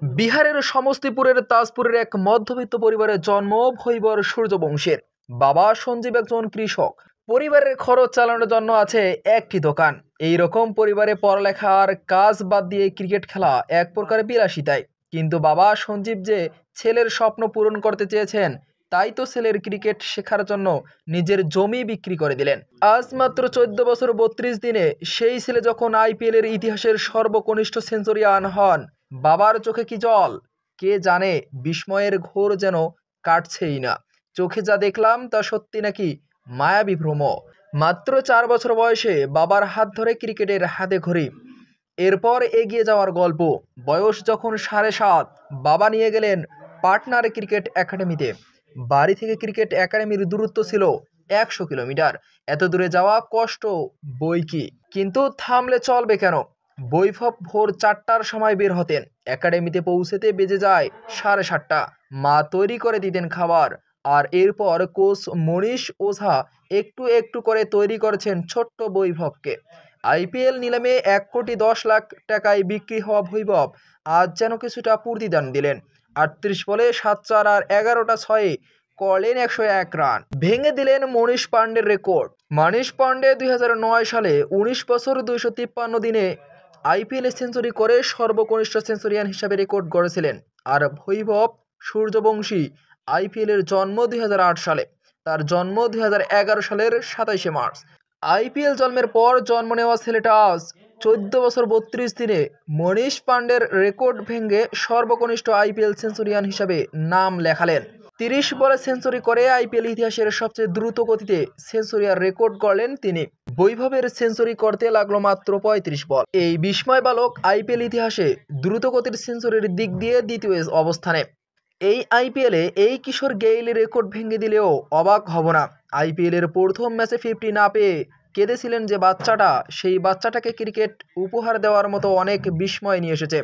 বিহারের সমস্তিপুরের তাজপুরের এক মধ্যবিত্ত পরিবারে জন্ম ভৈবর সূর্যবংশের। বাবা সঞ্জীব একজন কৃষক। পরিবারের খরচ চালানোর জন্য আছে একটি দোকান। এই রকম পরিবারে পড়ালেখা আর কাজ বাদ দিয়ে ক্রিকেট খেলা এক প্রকার বিলাসিতাই। কিন্তু বাবা সঞ্জীব যে ছেলের স্বপ্ন পূরণ করতে চেয়েছেন, তাই তো ছেলের ক্রিকেট শেখার জন্য নিজের জমি বিক্রি করে দিলেন। আজ মাত্র 14 বছর 32 দিনে সেই ছেলে যখন আইপিএল এর ইতিহাসের সর্বকনিষ্ঠ সেঞ্চুরিয়ান হন, বাবার চোখে কি জল কে জানে। বিস্ময়ের ঘোর যেন কাটছেই না। চোখে যা দেখলাম তা সত্যি নাকি মায়াবী ভ্রম। মাত্র 4 বছর বয়সে বাবার হাত ধরে ক্রিকেটের হাতে খড়ি, এরপর এগিয়ে যাওয়ার গল্প। বয়স যখন 7.5, বাবা নিয়ে গেলেন পাটনার ক্রিকেট একাডেমিতে। বাড়ি থেকে ক্রিকেট একাডেমির দূরত্ব ছিল 100 কিলোমিটার। এত দূরে যাওয়া কষ্ট বই কি, কিন্তু থামলে চলবে কেন। বৈভব ভোর 4টার সময় বের হতেন, একাডেমিতে পৌঁছতে বেজে যায় 7:30। মা তৈরি করে দিতেন খাবার, আর এরপর কোচ মনীষ ওঝা একটু একটু করে তৈরি করেছেন ছোট্ট বৈভবকে। আইপিএল নিলামে 1,10,00,000 টাকায় বিক্রি হওয়া বৈভব আজ যেন কিছুটা প্রতিদান দিলেন। 38 বলে 7 চার আর 11টা ছয়ে করলেন 101 রান, ভেঙে দিলেন মনীষ পান্ডের রেকর্ড। মনীষ পান্ডে 2009 সালে 19 বছর 253 দিনে আইপিএল সেঞ্চুরি করে সর্বকনিষ্ঠ সেঞ্চুরিয়ান হিসাবে রেকর্ড গড়েছিলেন। আর বৈভব সূর্যবংশী আইপিএল এর জন্ম 2008 সালে, তার জন্ম 2011 সালের 27শে মার্চ। আইপিএল জন্মের পর জন্ম নেওয়া ছেলেটা আজ 14 বছর 32 দিনে মনীষ পান্ডের রেকর্ড ভেঙে সর্বকনিষ্ঠ আইপিএল সেঞ্চুরিয়ান হিসাবে নাম লেখালেন। 30 বলে সেঞ্চুরি করে আইপিএল ইতিহাসের সবচেয়ে দ্রুত গতিতে সেঞ্চুরিয়ার রেকর্ড গড়লেন তিনি। বৈভবের সেঞ্চুরি করতে লাগলো মাত্র 35 বল। এই বিস্ময় বালক আইপিএল ইতিহাসে দ্রুতগতির সেঞ্চুরির দিক দিয়ে দ্বিতীয় অবস্থানে। এই আইপিএলে এই কিশোর গেইল রেকর্ড ভেঙে দিলেও অবাক হব না। আইপিএল এর প্রথম ম্যাচে 50 না পেয়ে কেঁদেছিলেন যে বাচ্চাটা, সেই বাচ্চাটাকে ক্রিকেট উপহার দেওয়ার মতো অনেক বিস্ময় নিয়ে এসেছে।